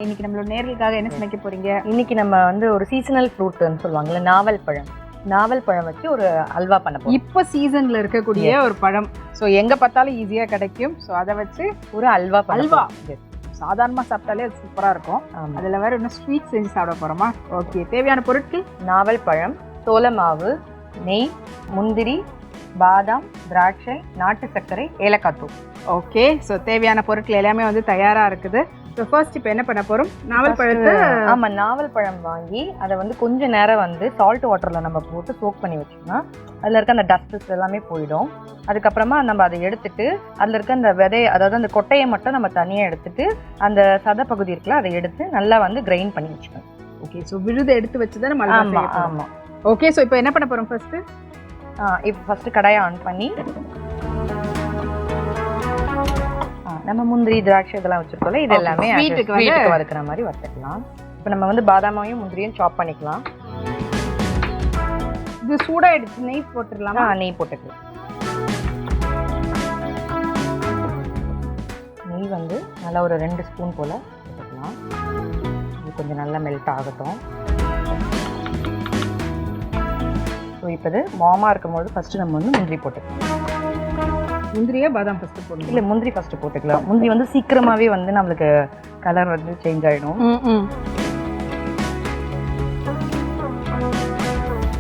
இன்னைக்கு நம்மளோட நேர்களுக்காக என்ன சமைக்க போறீங்க? இன்னைக்கு நம்ம வந்து ஒரு சீசனல் ஃப்ரூட்னு சொல்லுவாங்கல்ல, நாவல் பழம் வச்சு ஒரு அல்வா பண்ண போறோம். இப்போ சீசன்ல இருக்கக்கூடிய ஒரு பழம். ஸோ எங்க பார்த்தாலும் ஈஸியா கிடைக்கும். ஸோ அதை வச்சு ஒரு அல்வா சாதாரணமா சாப்பிட்டாலே அது சூப்பரா இருக்கும். அதுல வேற இன்னும் ஸ்வீட் செஞ்சு சாப்பிட போறோமா? ஓகே, தேவையான பொருட்கள் நாவல் பழம், சோள மாவு, நெய், முந்திரி, பாதாம், திராட்சை, நாட்டு சர்க்கரை, ஏலக்காய் தூள். ஓகே, ஸோ தேவையான பொருட்கள் எல்லாமே வந்து தயாரா இருக்குது. ஸோ ஃபர்ஸ்ட் இப்போ என்ன பண்ண போறோம்? நாவல் பழத்தை நாவல் பழம் வாங்கி அதை வந்து கொஞ்ச நேரம் வந்து சால்ட் வாட்டர்ல நம்ம போட்டு சோக் பண்ணி வச்சோம்னா அதில் இருக்க அந்த டஸ்ட்ஸ் எல்லாமே போயிடும். அதுக்கப்புறமா நம்ம அதை எடுத்துட்டு அதில் இருக்க அந்த விதை, அதாவது அந்த கொட்டையை மட்டும் நம்ம தனியாக எடுத்துட்டு அந்த சத பகுதி இருக்குல்ல அதை எடுத்து நல்லா வந்து கிரைண்ட் பண்ணி வச்சுக்கணும். ஓகே, ஸோ விழுதை எடுத்து வச்சு தான் நம்ம ஆமாம். ஓகே, ஸோ இப்போ என்ன பண்ண போறோம்? இப்போ ஃபர்ஸ்ட் கடாயை ஆன் பண்ணி நம்ம முந்திரி, திராட்சை இதெல்லாம் வச்சிருக்கோம்ல, இது எல்லாமே வீட்டுக்கு வறுக்கிற மாதிரி வறுத்துக்கலாம். இப்போ நம்ம வந்து பாதாமையும் முந்திரியும் சாப் பண்ணிக்கலாம். இது சூடா எடுத்து நெய் போட்டுடலாமா? நெய் போட்டுக்கலாம். நெய் வந்து நல்லா ஒரு 2 ஸ்பூன் போல் போட்டுக்கலாம். இது கொஞ்சம் நல்லா மெல்ட் ஆகட்டும். ஸோ இப்போ இது மாமா இருக்கும்போது ஃபஸ்ட்டு நம்ம வந்து முந்திரி போட்டுக்கலாம். முந்திரியா பாதாம் ஃபஸ்ட்டு போடணும்? இல்லை, முந்திரி ஃபஸ்ட்டு போட்டுக்கலாம். முந்திரி வந்து சீக்கிரமாகவே வந்து நம்மளுக்கு கலர் வந்து சேஞ்ச் ஆகிடும்.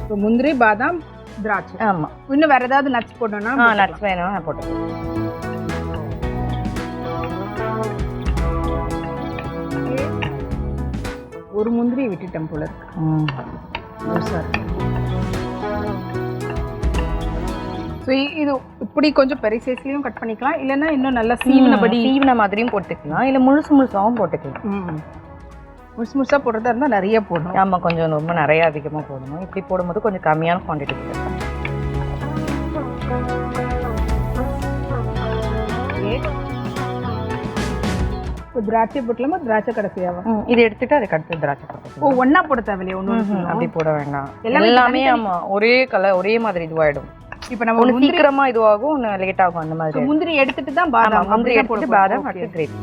ஸோ முந்திரி, பாதாம், திராட்சை. ஆமாம். இன்னும் வேறு ஏதாவது நட்ஸ் போடணும்னா? நட்ஸ் வேணும், நான் போட்டுக்கலாம். ஒரு முந்திரி விட்டுட்டேன் போல இருக்கு. ஸோ இது இப்படி கொஞ்சம் பெரிய சைஸ்லையும் கட் பண்ணிக்கலாம், இல்லைன்னா இன்னும் நல்லா சீவின மாதிரியும் போட்டுக்கலாம், இல்லை முழுசாகவும் போட்டுக்கலாம். முழுசாக போடுறதா இருந்தால் நிறைய போடணும். ஆமாம், கொஞ்சம் ரொம்ப நிறைய அதிகமாக போடணும். இப்படி போடும்போது கொஞ்சம் கம்மியான குவான்டிட்டி போட்டுக்கலாம். இப்போ திராட்சை போட்டலாமா? திராட்சை கடைசியாவா? இது எடுத்துட்டு அதுக்கு அடுத்து திராட்சை போட்டு ஒன்றா போட தேவையில்லையே? ஒன்று அப்படி போட வேண்டாம். எல்லாமே ஆமாம் ஒரே கலர் ஒரே மாதிரி இதுவாகிடும். இப்போ நம்ம ஒன்று சீக்கிரமா இதுவாகும், ஒன்று லேட் ஆகும். அந்த மாதிரி முந்திரி எடுத்துட்டு தான் பாதாம், முந்திரி எடுத்துட்டு பாதாம் அடுத்து கிரேட்.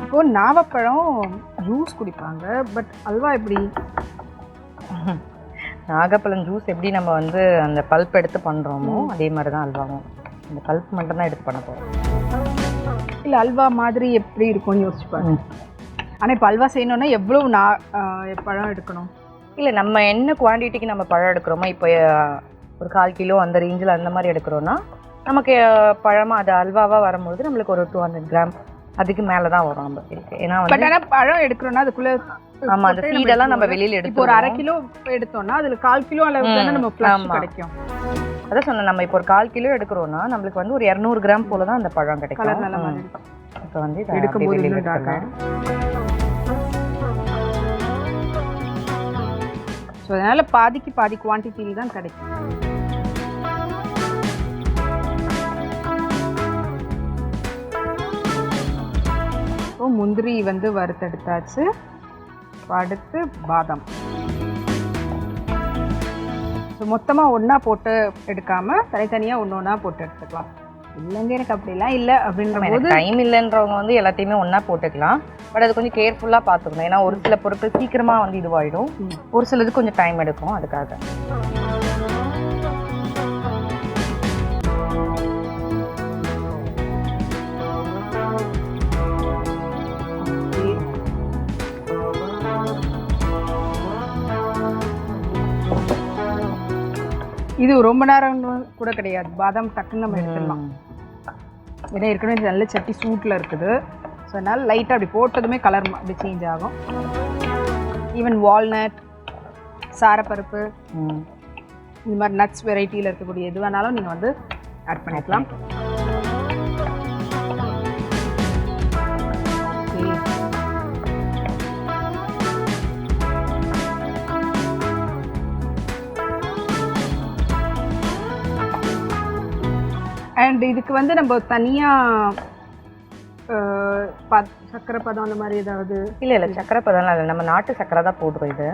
இப்போ நாவப்பழம் ஜூஸ் குடிப்பாங்க, பட் அல்வா எப்படி? நாகப்பழம் ஜூஸ் எப்படி நம்ம வந்து அந்த பல்ப் எடுத்து பண்ணுறோமோ அதே மாதிரி தான் அல்வாவும். அந்த பல்ப் மட்டும் தான் எடுத்து பண்ண போகிறோம். இல்லை, அல்வா மாதிரி எப்படி இருக்கும்னு யோசிச்சுப்பாங்க. ஆனால் இப்போ அல்வா செய்யணுன்னா எவ்வளோ பழம் எடுக்கணும்? இல்லை, நம்ம என்ன குவான்டிட்டிக்கு நம்ம பழம் எடுக்கிறோமோ, இப்போ ஒரு 1/4 கிலோ அந்த ரேஞ்சில் அந்த மாதிரி எடுக்கிறோன்னா நமக்கு பழமாக அது அல்வாவாக வரும்போது நம்மளுக்கு ஒரு 200 கிராம் அதுக்கு மேலே தான் வரும் நம்ம. ஏன்னா வந்து பழம் எடுக்கிறோன்னா அதுக்குள்ளே ஆமாம் அந்த சீடெல்லாம் நம்ம வெளியில் எடுத்து ஒரு 1/2 கிலோ எடுத்தோம்னா அதில் 1/4 கிலோ அளவுக்கு தானே நம்ம ஃப்ளஷ் கிடைக்கும். அதான் சொன்னேன், நம்ம இப்போ ஒரு 1/4 கிலோ எடுக்கிறோன்னா நம்மளுக்கு வந்து ஒரு 200 கிராம் போல தான் அந்த பழம் கிடைக்கும். இப்போ வந்து எடுக்கும்போது ஸோ அதனால் பாதிக்கு பாதி குவான்டிட்டியில் தான் கிடைக்கும். இப்போ முந்திரி வந்து வறுத்தெடுத்தாச்சு. அடுத்து பாதாம். ஸோ மொத்தமாக ஒன்றா போட்டு எடுக்காமல் தனித்தனியாக ஒன்றா போட்டு எடுத்துக்கலாம். இல்லைங்க எனக்கு அப்படிலாம் இல்லை அப்படின்ற போது டைம் இல்லைன்றவங்க வந்து எல்லாத்தையுமே ஒன்றா போட்டுக்கலாம். பட் அது கொஞ்சம் கேர்ஃபுல்லாக பார்த்துக்கணும். ஏன்னா ஒரு சில பொருட்கள் சீக்கிரமாக வந்து இதுவாகிடும், ஒரு சிலது கொஞ்சம் டைம் எடுக்கும். அதுக்காக இது ரொம்ப நேரம் கூட கிடையாது. பாதாம் டக்குன்னு நம்ம எடுத்துடலாம். ஏன்னா ஏற்கனவே நல்ல சட்டி சூட்டில் இருக்குது. ஸோ அதனால் லைட்டாக அப்படி போட்டதுமே கலர் அப்படி சேஞ்ச் ஆகும். ஈவன் வால்நட், சாரப்பருப்பு, இந்த மாதிரி நட்ஸ் வெரைட்டியில் இருக்கக்கூடிய எது வேணாலும் நீங்கள் வந்து ஆட் பண்ணிக்கலாம். அண்ட் இதுக்கு வந்து நம்ம தனியாக சக்கரை பதம் அந்த மாதிரி ஏதாவது? இல்லை, சக்கரை பதம்லாம் இல்லை, நம்ம நாட்டு சக்கரை தான் போடுறோம் இது.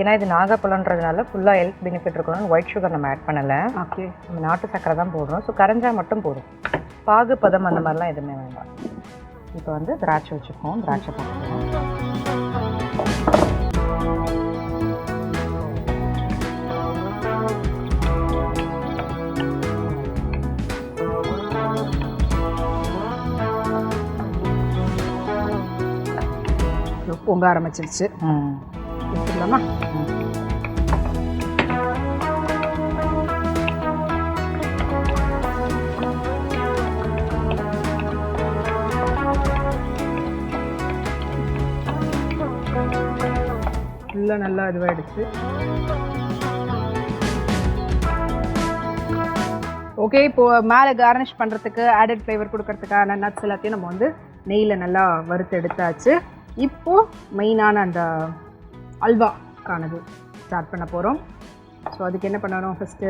ஏன்னா இது நாகப்பழன்றதுனால ஃபுல்லாக ஹெல்த் பெனிஃபிட் இருக்கணும்னு ஒயிட் சுகர் நம்ம ஆட் பண்ணலை. ஓகே, நம்ம நாட்டு சக்கரை தான் போடுறோம். ஸோ கரைஞ்சா மட்டும் போதும். பாகு பதம் அந்த மாதிரிலாம் எதுவுமே வேண்டாம். இப்போ வந்து திராட்சை வச்சுக்கோம். திராட்சை போட்டுக்கலாம். பொங்க ஆரம்பிச்சிருச்சு. எடுத்துக்கலாமா? ஃபுல்லாக நல்லா இதுவாகிடுச்சு. ஓகே, இப்போது மேலே கார்னிஷ் பண்ணுறதுக்கு ஆடட் ஃப்ளேவர் கொடுக்கறதுக்கான நட்ஸ் எல்லாத்தையும் நம்ம வந்து நெய்யில் நல்லா வறுத்து எடுத்தாச்சு. இப்போது மெயினான அந்த அல்வாக்கானது ஸ்டார்ட் பண்ண போகிறோம். ஸோ அதுக்கு என்ன பண்ணணும்? ஃபஸ்ட்டு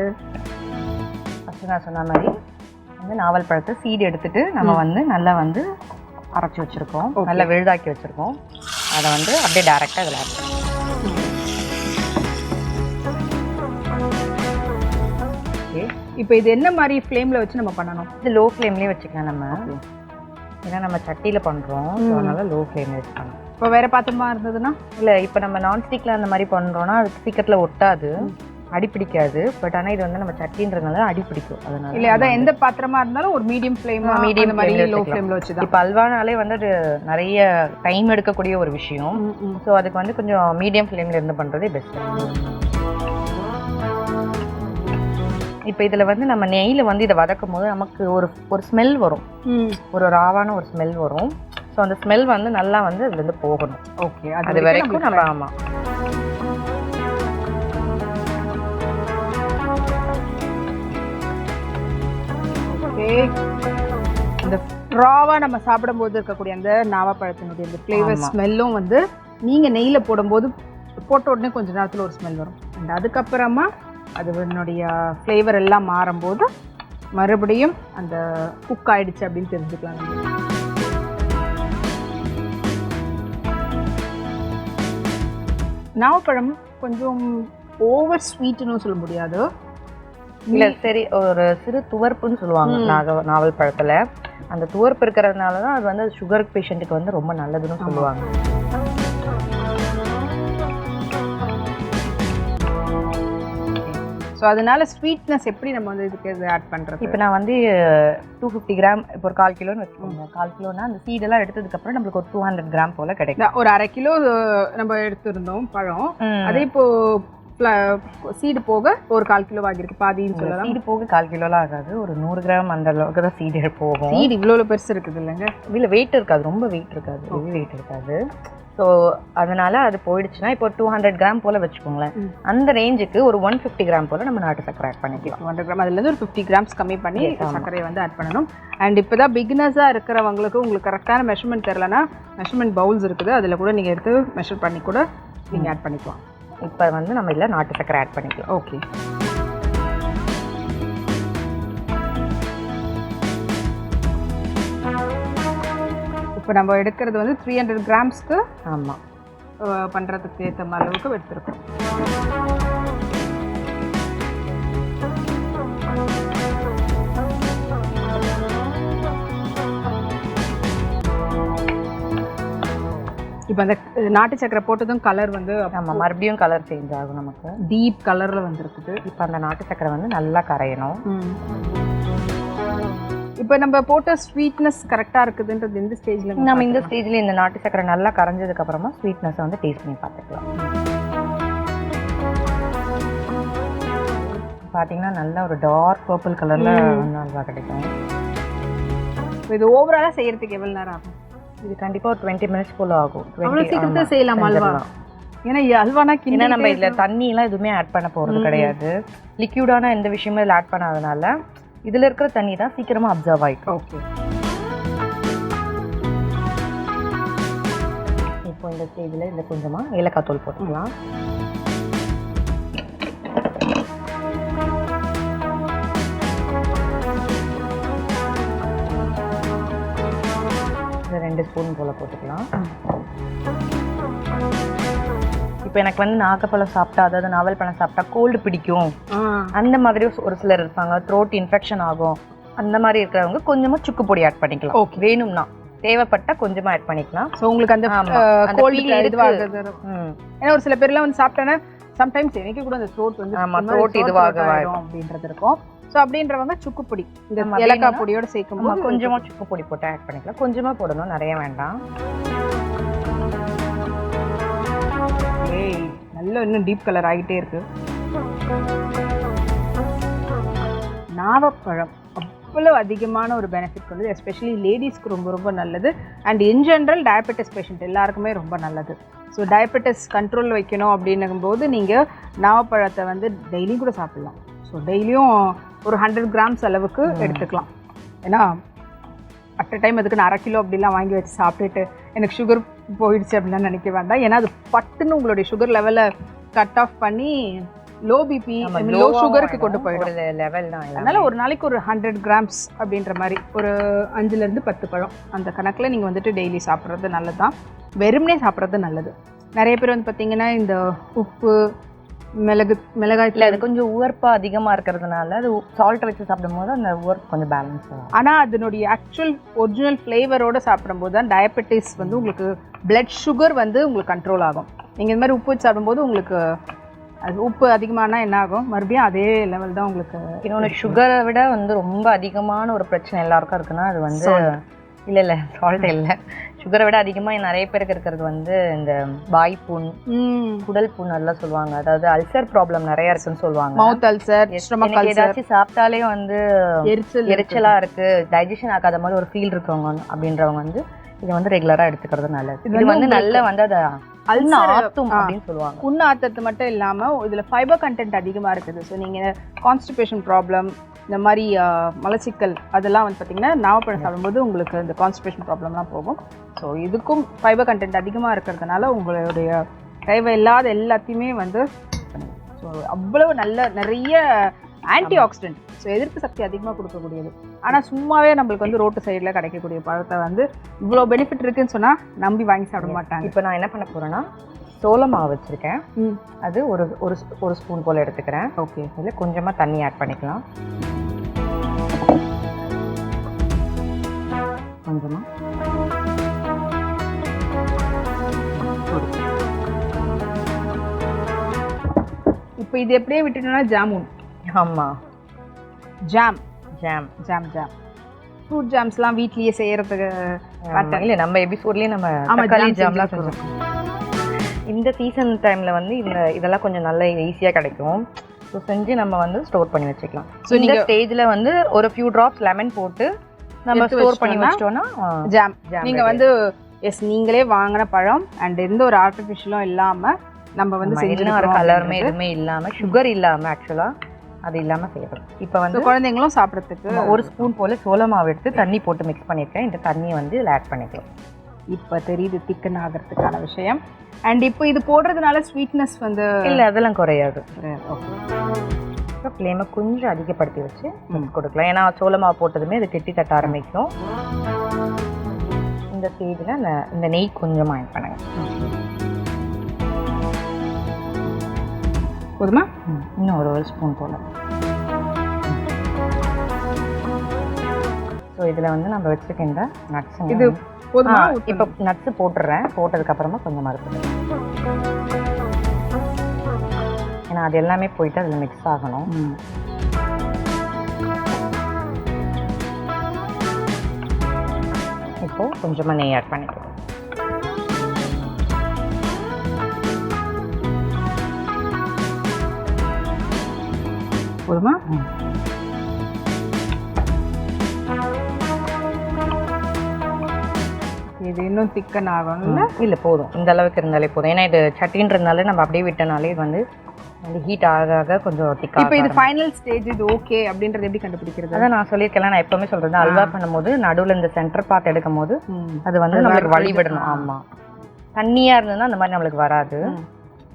நான் சொன்ன மாதிரி வந்து நாவல் பழத்தை சீடு எடுத்துட்டு நம்ம வந்து நல்லா வந்து அரைச்சி வச்சுருக்கோம். நல்லா விழுதாக்கி வச்சுருக்கோம். அதை வந்து அப்படியே டேரெக்டாக இதில் ஆட் பண்ணுவோம். இப்போ இது என்ன மாதிரி ஃப்ளேமில் வச்சு நம்ம பண்ணணும்? இது லோ ஃப்ளேம்லேயே வச்சுக்கலாம் நம்ம. ஏன்னா நம்ம சட்டியில் பண்ணுறோம், அதனால லோ ஃப்ளேமில் வச்சுக்கணும். இப்போ வேறு பாத்திரமா இருந்ததுன்னா இல்லை, இப்போ நம்ம நான்ஸ்டிக்கில் அந்த மாதிரி பண்ணுறோன்னா அது சீக்கிரத்தில் ஒட்டாது, அடிப்பிடிக்காது. பட் ஆனால் இது வந்து நம்ம சட்டின்றதுனால அடிப்பிடிக்கும். அதனால இல்லை, அதான் எந்த பாத்திரமா இருந்தாலும் ஒரு மீடியம் ஃப்ளேம் மாதிரி லோ ஃப்ளேமில் வச்சு தான். இப்போ அல்வானாலே வந்து அது நிறைய டைம் எடுக்கக்கூடிய ஒரு விஷயம். ஸோ அதுக்கு வந்து கொஞ்சம் மீடியம் ஃப்ளேமில் இருந்து பண்ணுறதே பெஸ்ட்டு. இப்போ இதில் வந்து நம்ம நெய்யில் வந்து இதை வதக்கும் போது நமக்கு ஒரு ஸ்மெல் வரும், ஒரு ராவான ஒரு ஸ்மெல் வரும். ஸோ அந்த ஸ்மெல் வந்து நல்லா வந்து இதுலேருந்து போகணும். ஓகே, அது வரைக்கும் நம்ம ஆமாம். ஓகே, இந்த ராவாக நம்ம சாப்பிடும்போது இருக்கக்கூடிய அந்த நாவப்பழத்தினுடைய இந்த ஃப்ளேவர் ஸ்மெல்லும் வந்து நீங்கள் நெய்யில் போடும்போது போட்ட உடனே கொஞ்சம் நேரத்தில் ஒரு ஸ்மெல் வரும். அண்ட் அதுக்கப்புறமா அது என்னுடைய ஃப்ளேவர் எல்லாம் மாறும்போது மறுபடியும் அந்த குக் ஆகிடுச்சு அப்படின்னு தெரிஞ்சுக்கலாம். நாவப்பழம் கொஞ்சம் ஓவர் ஸ்வீட்டுன்னு சொல்ல முடியாது. இல்லை, சரி, ஒரு சிறு துவர்ப்புன்னு சொல்லுவாங்க நாவல் பழத்தில். அந்த துவர்ப்பு இருக்கிறதுனால தான் அது வந்து சுகர் பேஷண்ட்டுக்கு வந்து ரொம்ப நல்லதுன்னு சொல்லுவாங்க. ஸோ அதனால ஸ்வீட்னஸ் எப்படி நம்ம வந்து இதுக்கு ஆட் பண்ணுறது? இப்போ நான் வந்து 250 கிராம், இப்போ ஒரு 1/4 கிலோன்னு வச்சுக்கோங்க. 1/4 கிலோனா அந்த சீடெல்லாம் எடுத்ததுக்கப்புறம் நம்மளுக்கு ஒரு 200 கிராம் போல் கிடைக்கும். ஒரு 1/2 கிலோ நம்ம எடுத்துருந்தோம் பழம். அதே இப்போ சீடு போக ஒரு 1/4 கிலோ ஆகிருக்கு, பாதின்னு சொல்லலாம். சீடு போக 1/4 கிலோலாம் ஆகாது, ஒரு 100 கிராம் அந்த அளவுக்கு தான் சீடு போகும். சீடு இவ்வளோ பெருசு இருக்குது இல்லைங்க? இல்லை, வெயிட் இருக்காது, ரொம்ப வெயிட் இருக்காது, வெயிட் இருக்காது. ஸோ அதனால அது போயிடுச்சுன்னா இப்போ 200 கிராம் போல் வச்சுக்கோங்களேன். அந்த ரேஞ்சுக்கு ஒரு 150 கிராம் போல் நம்ம நாட்டு சக்கரை ஆட் பண்ணிக்கலாம். 200 கிராம் அதுலேருந்து ஒரு 50 கிராம்ஸ் கம்மி பண்ணி சர்க்கரையை வந்து ஆட் பண்ணணும். அண்ட் இப்போ தான் பிகினர்ஸாக இருக்கிறவங்களுக்கு உங்களுக்கு கரெக்டான மெஷர்மெண்ட் தெரிலனா மெஷர்மெண்ட் பவுல்ஸ் இருக்குது, அதில் கூட நீங்கள் எடுத்து மெஷர் பண்ணி கூட நீங்கள் ஆட் பண்ணிக்கலாம். இப்போ வந்து நம்ம இதில் நாட்டு சக்கரை ஆட் பண்ணிக்கலாம். ஓகே, இப்போ நம்ம எடுக்கிறது வந்து 300 கிராம்ஸ்க்கு ஆமாம் பண்ணுறதுக்கு ஏற்ற அளவுக்கு எடுத்துருக்கோம். இப்போ அந்த நாட்டு சக்கரை போட்டதும் கலர் வந்து நம்ம மறுபடியும் கலர் சேஞ்ச் ஆகும், நமக்கு டீப் கலரில் வந்துருக்குது. இப்போ அந்த நாட்டு சக்கரை வந்து நல்லா கரையணும். இப்போ நம்ம போட்ட ஸ்வீட்னஸ் கரெக்டாக இருக்குதுன்றது எந்த ஸ்டேஜில்? நம்ம இந்த ஸ்டேஜில் இந்த நாட்டு சக்கரை நல்லா கரைஞ்சதுக்கப்புறமா ஸ்வீட்னஸை வந்து டேஸ்ட் பண்ணி பார்த்துக்கலாம். பார்த்தீங்கன்னா நல்லா ஒரு டார்க் பர்பிள் கலரில் வந்து அல்வா கிடைக்கும். இப்போ இது ஓவராலாக செய்கிறதுக்கு எவ்வளோ நேரம் ஆகும்? இது கண்டிப்பாக ஒரு 20 மினிட்ஸ் போல் ஆகும். அவ்வளோ சீக்கிரத்தை செய்யலாம் அல்வா? ஏன்னா அல்வானா ஏன்னா நம்ம இதில் தண்ணியெல்லாம் எதுவுமே ஆட் பண்ண போகிறது கிடையாது, லிக்யூடான எந்த விஷயமும் இதில் ஆட் பண்ணாதனால இதில் இருக்கிற தண்ணி தான் சீக்கிரமாக அப்சர்வ் ஆகிக்கும். ஓகே, இப்போ இந்த ஸ்டேஜில் இதில் கொஞ்சமாக ஏலக்காய் தூள் போட்டுக்கலாம். இதில் 2 ஸ்பூன் போல் போட்டுக்கலாம். இப்போ எனக்கு வந்து நாகப்பழம் சாப்பிட்டா, அதாவது நாவல் பழம் சாப்பிட்டா கோல்டு பிடிக்கும் அந்த மாதிரி ஒரு சிலர் இருப்பாங்க, த்ரோட் இன்ஃபெக்ஷன் ஆகும், அந்த மாதிரி இருக்கிறவங்க கொஞ்சமாக சுக்கு பொடி ஆட் பண்ணிக்கலாம். ஓகே, வேணும்னா. தேவைப்பட்டா கொஞ்சமா ஆட் பண்ணிக்கலாம். ஸோ உங்களுக்கு அந்த கோல்டு இதுவாகுது. ஏன்னா ஒரு சில பேர்லாம் வந்து சாப்பிட்டேன்னா சம்டைம்ஸ் எனக்கு கூட அந்த த்ரோட் வந்து த்ரோட் இதுவாகும் அப்படின்றது இருக்கும். ஸோ அப்படின்றவங்க சுக்கு பொடி இந்த ஏலக்காய் பொடியோட சேர்க்கும்போது கொஞ்சமா சுக்கு பொடி போட்டு ஆட் பண்ணிக்கலாம். கொஞ்சமா போடணும், நிறைய வேண்டாம். நல்லா இன்னும் டீப் கலர் ஆகிட்டே இருக்கு. நாவப்பழம் அவ்வளோ அதிகமான ஒரு பெனிஃபிட் கொண்டது, எஸ்பெஷலி லேடிஸ்க்கு ரொம்ப ரொம்ப நல்லது. And in general diabetes patient எல்லாருக்குமே ரொம்ப நல்லது. ஸோ டயபெட்டிஸ் கண்ட்ரோல் வைக்கணும் அப்படின்னும்போது நீங்கள் நாவப்பழத்தை வந்து டெய்லியும் கூட சாப்பிட்லாம். ஸோ டெய்லியும் ஒரு 100 கிராம்ஸ் அளவுக்கு எடுத்துக்கலாம். ஏன்னா அட் டைம் அதுக்கு 1/2 கிலோ அப்படிலாம் வாங்கி வச்சு சாப்பிட்டுட்டு எனக்கு சுகர் போயிடுச்சு அப்படிலாம் நினைக்க வேண்டாம். ஏன்னா அது பட்டுன்னு உங்களுடைய சுகர் லெவலை கட் ஆஃப் பண்ணி லோ பிபி லோ சுகருக்கு கொண்டு போயிடும் லெவல் தான். அதனால ஒரு நாளைக்கு ஒரு 100 கிராம்ஸ் அப்படின்ற மாதிரி ஒரு 5லேருந்து 10 பழம் அந்த கணக்கில் நீங்கள் வந்துட்டு டெய்லி சாப்பிட்றது நல்லது தான். வெறுமனே சாப்பிட்றது நல்லது. நிறைய பேர் வந்து பார்த்தீங்கன்னா இந்த உப்பு மிளகாய் அது கொஞ்சம் உவர்ப்பாக அதிகமாக இருக்கிறதுனால அது சால்ட்டை வச்சு சாப்பிடும்போது அந்த உவர்ப்பு கொஞ்சம் பேலன்ஸ் ஆகும். ஆனால் அதனுடைய ஆக்சுவல் ஒரிஜினல் ஃப்ளேவரோடு சாப்பிடும்போது தான் டயபெட்டிஸ் வந்து உங்களுக்கு பிளட் சுகர் வந்து உங்களுக்கு கண்ட்ரோல் ஆகும். நீங்கள் இந்த மாதிரி உப்பு வச்சு சாப்பிடும்போது உங்களுக்கு அது உப்பு அதிகமானா என்ன ஆகும், மறுபடியும் அதே லெவல் தான் உங்களுக்கு. இன்னொன்று சுகரை விட வந்து ரொம்ப அதிகமான ஒரு பிரச்சனை எல்லாருக்கும் இருக்குன்னா அது வந்து இல்லை சால்ட் இல்லை, சுகரை விட அதிகமாக நிறைய பேருக்கு இருக்கிறது வந்து இந்த வாய்ப்புண், குடல் புண் அதெல்லாம் சொல்லுவாங்க. அதாவது அல்சர் ப்ராப்ளம் நிறைய இருக்குன்னு சொல்லுவாங்க. மவுத் அல்சர், ஸ்டொமக் அல்சர், ஏதாச்சும் சாப்பிட்டாலே வந்து எரிச்சலாக இருக்கு, டைஜஷன் ஆகாத மாதிரி ஒரு ஃபீல் இருக்கவங்க அப்படின்றவங்க வந்து இதை வந்து ரெகுலராக எடுத்துக்கிறது நல்லது. இது வந்து நல்லா வந்து அதை ஆத்தும் அப்படின்னு சொல்லுவாங்க. புண்ணு ஆத்துறது மட்டும் இல்லாமல் இதில் ஃபைபர் கண்டென்ட் அதிகமாக இருக்குது. ஸோ நீங்கள் கான்ஸ்டிபேஷன் ப்ராப்ளம், இந்த மாதிரி மலச்சிக்கல் அதெல்லாம் வந்து பார்த்திங்கன்னா நாவப்பழம் சாப்பிடும்போது உங்களுக்கு இந்த கான்ஸ்டிபேஷன் ப்ராப்ளம்லாம் போகும். ஸோ இதுக்கும் ஃபைபர் கண்டென்ட் அதிகமாக இருக்கிறதுனால உங்களுடைய தேவையில்லாத எல்லாத்தையுமே வந்து ஸோ அவ்வளவு நிறைய ஆன்டி ஆக்சிடென்ட், ஸோ எதிர்ப்பு சக்தி அதிகமாக கொடுக்கக்கூடியது. ஆனால் சும்மாவே நம்மளுக்கு வந்து ரோட்டு சைடில் கிடைக்கக்கூடிய பழத்தை வந்து இவ்வளோ பெனிஃபிட் இருக்குன்னு சொன்னால் நம்பி வாங்கி சாப்பிட மாட்டாங்க. இப்போ நான் என்ன பண்ண போகிறேன்னா சோள மாவு வச்சுருக்கேன், அது ஒரு ஸ்பூன் போல் எடுத்துக்கிறேன். ஓகே, இதில் கொஞ்சமாக தண்ணி ஆட் பண்ணிக்கலாம். கொஞ்சமாக இப்போ இது எப்படியே விட்டுட்டோம்னா ஜாமுன். ஆமாம், jam jam jam jam fruit ஜாம்ஸ்லாம் வீட்லேயே செய்கிறதுக்கு இல்லை, நம்ம எபிசோட்லேயே நம்ம தக்காளி ஜாம்லாம் சொல்லுவோம். இந்த சீசன் டைமில் வந்து இதெல்லாம் கொஞ்சம் நல்லா ஈஸியாக கிடைக்கும். ஸோ செஞ்சு நம்ம வந்து ஸ்டோர் பண்ணி வச்சுக்கலாம். ஸோ இந்த ஸ்டேஜில் வந்து ஒரு ஃபியூ ட்ராப்ஸ் லெமன் போட்டு நம்ம ஸ்டோர் பண்ணி வச்சிட்டோம்னா ஜாம் நீங்கள் வந்து நீங்களே வாங்கின பழம் அண்ட் எந்த ஒரு ஆர்டிஃபிஷியலும் இல்லாமல் நம்ம வந்து செஞ்சு கலருமே எதுவுமே இல்லாமல் சுகர் இல்லாமல் ஆக்சுவலாக அது இல்லாமல் செய்யணும். இப்போ வந்து குழந்தைங்களும் சாப்பிட்றதுக்கு ஒரு ஸ்பூன் போல் சோள மாவு எடுத்து தண்ணி போட்டு மிக்ஸ் பண்ணியிருக்கேன். இந்த தண்ணியை வந்து இதில் ஆட் பண்ணிக்கலாம். இப்போ தெரியுது திக்கன் ஆகிறதுக்கான விஷயம். அண்ட் இப்போ இது போடுறதுனால ஸ்வீட்னஸ் வந்து இல்லை, அதெல்லாம் குறையாது. ஓகே, இப்போ ஃப்ளேமை கொஞ்சம் அதிகப்படுத்தி வச்சு கொடுக்கலாம். ஏன்னா சோள மாவு போட்டதுமே அது கெட்டி தட்ட ஆரம்பிக்கும். இந்த ஸ்டேஜில் இந்த நெய் கொஞ்சமாக ஆட் பண்ணுங்க. போதுமா? இன்னும் ஒரு ஸ்பூன் போல். ஸோ இதில் வந்து நம்ம வச்சுருக்க இந்த நட்ஸ் இது போதுமா? இப்போ நட்ஸு போட்டுடுறேன். போட்டதுக்கப்புறமா கொஞ்சமாக இருக்குது, ஏன்னா அது எல்லாமே போயிட்டு அதில் மிக்ஸ் ஆகணும். இப்போது கொஞ்சமாக நெய் ஆட் பண்ணிக்கலாம். போதுமா? இது இன்னும் திக்கன் ஆகணும்ல? இல்லை, போதும், இந்த அளவுக்கு இருந்தாலே போதும். ஏன்னா இது சட்டின்றதுனால நம்ம அப்படியே விட்டனாலே இது வந்து ஹீட் ஆக கொஞ்சம் திக்காக. இப்போ இது ஃபைனல் ஸ்டேஜ், இது ஓகே அப்படின்றது எப்படி கண்டுபிடிக்கிறது? அதான் நான் சொல்லியிருக்கேன், நான் எப்பவுமே சொல்கிறது, அல்வா பண்ணும்போது நடுவில் இந்த சென்டர் பார்ட் எடுக்கும் போது அது வந்து நம்மளுக்கு வழிவிடணும். ஆமாம், தண்ணியாக இருந்ததுன்னா அந்த மாதிரி நம்மளுக்கு வராது.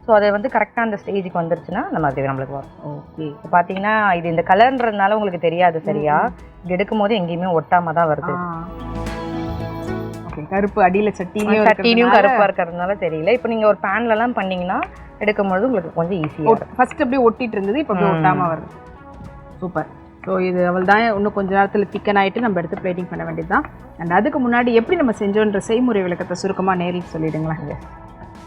ஸோ அதை வந்து கரெக்டாக அந்த ஸ்டேஜுக்கு வந்துருச்சுன்னா அந்த மாதிரி நம்மளுக்கு வரும். ஓகே, இப்போ பார்த்தீங்கன்னா இது இந்த கலர்ன்றதுனால உங்களுக்கு தெரியாது சரியா, இது எடுக்கும் போது எங்கேயுமே ஒட்டாமல் தான் வருது. ஓகே, கருப்பு அடியில் சட்டினியும் கருப்பாக இருக்கிறதுனால தெரியல. இப்போ நீங்கள் ஒரு பேன்லலாம் பண்ணிங்கன்னா எடுக்கும்போது உங்களுக்கு கொஞ்சம் ஈஸியாக. ஃபர்ஸ்ட் அப்படியே ஒட்டிட்டு இருந்தது, இப்போ அப்படியே ஒட்டாமல் வருது. சூப்பர். ஸோ இது அவள் தான் இன்னும் கொஞ்ச நேரத்தில் திக்கன் ஆகிட்டு நம்ம எடுத்து பிளேட்டிங் பண்ண வேண்டியது தான். அண்ட் அதுக்கு முன்னாடி எப்படி நம்ம செஞ்சோன்ற செய்முறை விளக்கத்தை சுருக்கமாக நேரில் சொல்லிவிடுங்களேன்.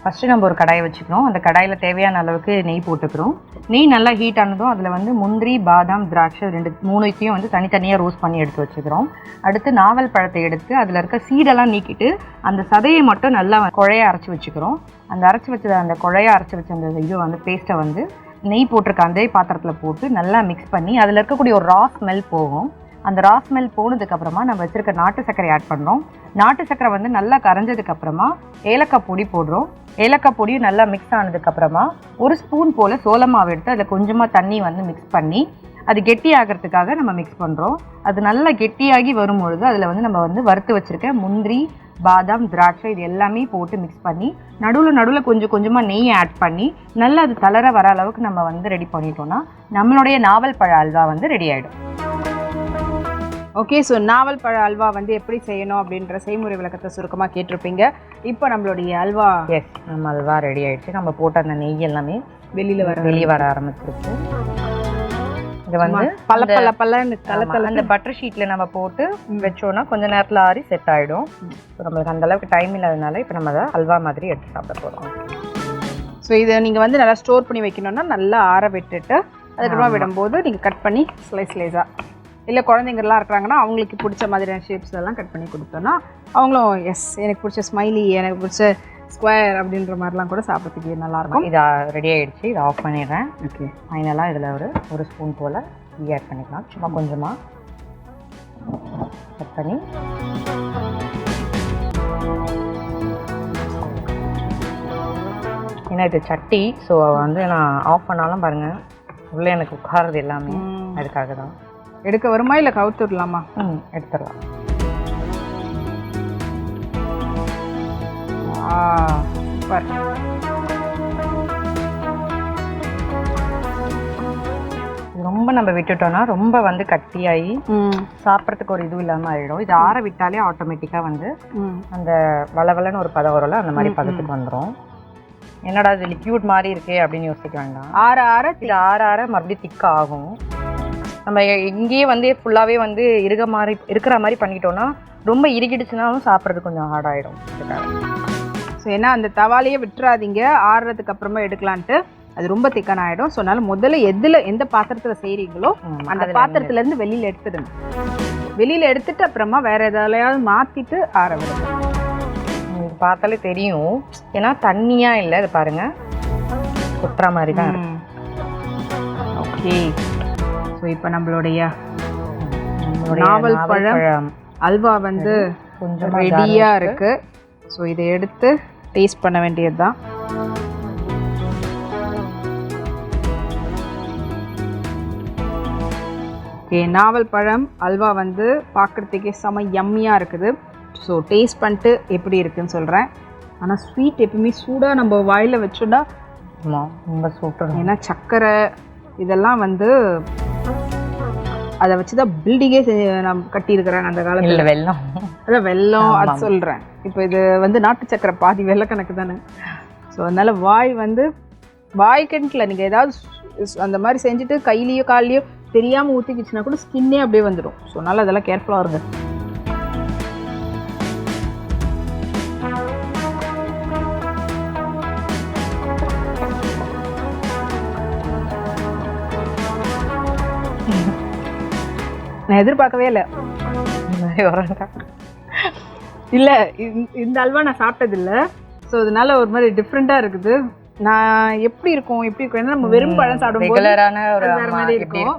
ஃபஸ்ட்டு நம்ம ஒரு கடாயை வச்சுக்கிறோம். அந்த கடாயில் தேவையான அளவுக்கு நெய் போட்டுக்கிறோம். நெய் நல்லா ஹீட் ஆனதும் அதில் வந்து முந்திரி, பாதாம், திராட்சை 3 வந்து தனித்தனியாக ரோஸ்ட் பண்ணி எடுத்து வச்சுக்கிறோம். அடுத்து நாவல் பழத்தை எடுத்து அதில் இருக்க சீடெல்லாம் நீக்கிட்டு அந்த சதையை மட்டும் நல்லா குழைய அரைச்சி வச்சுக்கிறோம். அந்த குழைய அரைச்சி வச்ச அந்த இது வந்து பேஸ்ட்டை வந்து நெய் போட்டிருக்க அதே பாத்திரத்தில் போட்டு நல்லா மிக்ஸ் பண்ணி அதில் இருக்கக்கூடிய ஒரு ரா ஸ்மெல் போகும். அந்த ரா ஸ்மெல் போனதுக்கப்புறமா நம்ம வச்சுருக்க நாட்டு சர்க்கரை ஆட் பண்ணுறோம். நாட்டு சர்க்கரை வந்து நல்லா கரைஞ்சதுக்கப்புறமா ஏலக்காய் பொடி போடுறோம். ஏலக்காய் பொடியும் நல்லா மிக்ஸ் ஆனதுக்கப்புறமா 1 ஸ்பூன் போல் சோள மாவு எடுத்து அதில் கொஞ்சமாக தண்ணி வந்து மிக்ஸ் பண்ணி அது கெட்டி ஆகிறதுக்காக நம்ம மிக்ஸ் பண்ணுறோம். அது நல்லா கெட்டியாகி வரும்பொழுது அதில் வந்து நம்ம வந்து வறுத்து வச்சுருக்க முந்திரி, பாதாம், திராட்சை இது எல்லாமே போட்டு மிக்ஸ் பண்ணி நடுவில் கொஞ்சம் கொஞ்சமாக நெய் ஆட் பண்ணி நல்லா அது தளர வர அளவுக்கு நம்ம வந்து ரெடி பண்ணிட்டோம்னா நம்மளுடைய நாவல் பழ அல்வா வந்து ரெடி ஆகிடும். ஓகே, ஸோ நாவல் பழ அல்வா வந்து எப்படி செய்யணும் அப்படின்ற செய்முறை விளக்கத்தை சுருக்கமாக கேட்டிருப்பீங்க. இப்போ நம்மளுடைய அல்வா நம்ம அல்வா ரெடி ஆகிடுச்சு. நம்ம போட்ட அந்த நெய் எல்லாமே வெளியே வர ஆரம்பிச்சிருச்சு. இது வந்து அந்த பட்டர் ஷீட்டில் நம்ம போட்டு வச்சோன்னா கொஞ்சம் நேரத்தில் ஆறி செட் ஆகிடும். ஸோ நம்மளுக்கு அந்த அளவுக்கு டைம் இல்லாதனால இப்போ நம்ம அதை அல்வா மாதிரி எடுத்து சாப்பிட போகிறோம். ஸோ இதை நீங்கள் வந்து நல்லா ஸ்டோர் பண்ணி வைக்கணும்னா நல்லா ஆற விட்டுட்டு அதுக்கப்புறமா விடும்போது நீங்கள் கட் பண்ணி ஸ்லைஸாக இல்லை குழந்தைங்கலாம் இருக்கிறாங்கன்னா அவங்களுக்கு பிடிச்ச மாதிரியான ஷேப்ஸ் எல்லாம் கட் பண்ணி கொடுத்தோன்னா அவங்களும் எனக்கு பிடிச்ச ஸ்மைலி, எனக்கு பிடிச்ச ஸ்கொயர் அப்படின்ற மாதிரிலாம் கூட சாப்பிட்றதுக்கு நல்லாயிருக்கும். இது ரெடி ஆகிடுச்சு. இதை ஆஃப் பண்ணிடுறேன். ஓகே, ஃபைனலாக இதில் ஒரு ஸ்பூன் போல் கீ ஆட் பண்ணிக்கலாம். சும்மா கொஞ்சமாக கட் பண்ணி ஏன்னா இது சட்டி, ஸோ வந்து நான் ஆஃப் பண்ணாலும் பாருங்கள் உள்ளே எனக்கு உட்காரது எல்லாமே அதுக்காக தான். எடுக்க வருமா இல்லை கவுத்துடலாமா? எடுத்துடலாம். சூப்பர். ரொம்ப நம்ம விட்டுட்டோம்னா ரொம்ப வந்து கட்டியாகி சாப்பிட்றதுக்கு ஒரு இதுவும் இல்லாமல் ஆகிடும். இது ஆற விட்டாலே ஆட்டோமேட்டிக்காக வந்து அந்த வளவலன்னு ஒரு பதம் வரல அந்த மாதிரி பதத்துக்கு வந்துடும். என்னடா இது லிக்யூட் மாதிரி இருக்கே அப்படின்னு யோசிக்க வேண்டாம். இது ஆற மறுபடியும் திக்காக ஆகும். நம்ம இங்கேயே வந்து ஃபுல்லாகவே வந்து இருக்கிற மாதிரி பண்ணிட்டோம்னா ரொம்ப இறுகிடுச்சுனாலும் சாப்பிட்றது கொஞ்சம் ஹார்டாகிடும். ஸோ ஏன்னா அந்த தவாலையே விட்டுறாதீங்க, ஆறுறதுக்கு அப்புறமா எடுக்கலான்ட்டு அது ரொம்ப திக்கான ஆகிடும். ஸோ அதனால் முதல்ல எந்த பாத்திரத்தில் செய்கிறீங்களோ அந்த பாத்திரத்துலேருந்து வெளியில் எடுத்துடுங்க. வெளியில் எடுத்துட்டு அப்புறமா வேறு எதாலையாவது மாற்றிட்டு ஆற விடுங்க. பார்த்தாலே தெரியும், ஏன்னா தண்ணியாக இல்லை. இது பாருங்கள் கொட்டுற மாதிரி தான் இருக்கு. ஓகே, ஸோ இப்போ நம்மளுடைய நாவல் பழம் அல்வா வந்து கொஞ்சம் ரெடியாக இருக்குது. ஸோ இதை எடுத்து டேஸ்ட் பண்ண வேண்டியது தான். ஓகே, நாவல் பழம் அல்வா வந்து பார்க்குறதுக்கே செம யம்மியாக இருக்குது. ஸோ டேஸ்ட் பண்ணிட்டு எப்படி இருக்குதுன்னு சொல்கிறேன். ஆனால் ஸ்வீட் எப்பவுமே சூடாக நம்ம வாயில் வச்சோன்னா ரொம்ப சூப்பர். ஏன்னா சர்க்கரை இதெல்லாம் வந்து அதை வச்சு தான் பில்டிங்கே நான் கட்டியிருக்கிறேன் அந்த காலத்தில். வெல்லம் அது சொல்கிறேன். இப்போ இது வந்து நாட்டு சக்கரை பாதி வெள்ளை கணக்கு தானே. ஸோ அதனால் வாய் கிணத்துல நீங்கள் ஏதாவது அந்த மாதிரி செஞ்சுட்டு கையிலையோ கால்லையோ தெரியாமல் ஊற்றிக்கிச்சுன்னா கூட ஸ்கின்னே அப்படியே வந்துடும். ஸோ அதனால் அதெல்லாம் கேர்ஃபுல்லாக இருங்க. நான் எதிர்பார்க்கவே இல்லை. இல்லை, இந்த அல்வா நான் சாப்பிட்டதில்லை. ஸோ அதனால ஒரு மாதிரி டிஃப்ரெண்ட்டாக இருக்குது. நான் எப்படி இருக்கும் ஏன்னா நம்ம வெறும் பழம் சாப்பிடும்போது வேறு மாதிரி இருக்கும்.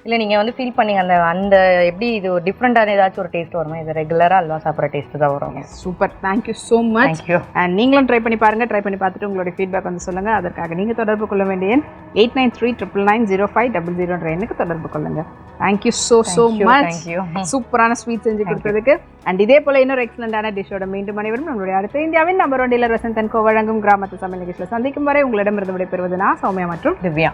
இல்லை நீங்கள் வந்து ஃபீல் பண்ணீங்க அந்த எப்படி இது ஒரு டிஃப்ரெண்ட்டான ஏதாச்சும் ஒரு டேஸ்ட் வருமா? இது ரெகுலராக அல்வா சாப்பிட்ற டேஸ்ட்டு தான் வரும். Super, thank you so much. Thank you. And நீங்களும் ட்ரை பண்ணி பாருங்கள். ட்ரை பண்ணி பார்த்துட்டு உங்களுடைய ஃபீட்பேக் வந்து சொல்லுங்கள். அதற்காக நீங்கள் தொடர்பு கொள்ள வேண்டிய 89399050 எண்ணுக்கு தொடர்பு கொள்ளுங்கள். Thank you so much. சூப்பரான ஸ்வீட் செஞ்சு கொடுத்ததுக்கு. அண்ட் இதே போல் இன்னொரு எக்ஸலண்டான டிஷ்ஷோட மீண்டும் அனைவரும் நம்மளுடைய அடுத்த இந்தியாவின் நம்பர் 1 டீலர் வசந்த் & கோ வழங்கும் கிராமத்து சமையல் நிகழ்ச்சியில் சந்திக்கும் வரை உங்களிடமிருந்து விடைபெறுவது நான் சௌமியா மற்றும் திவ்யா.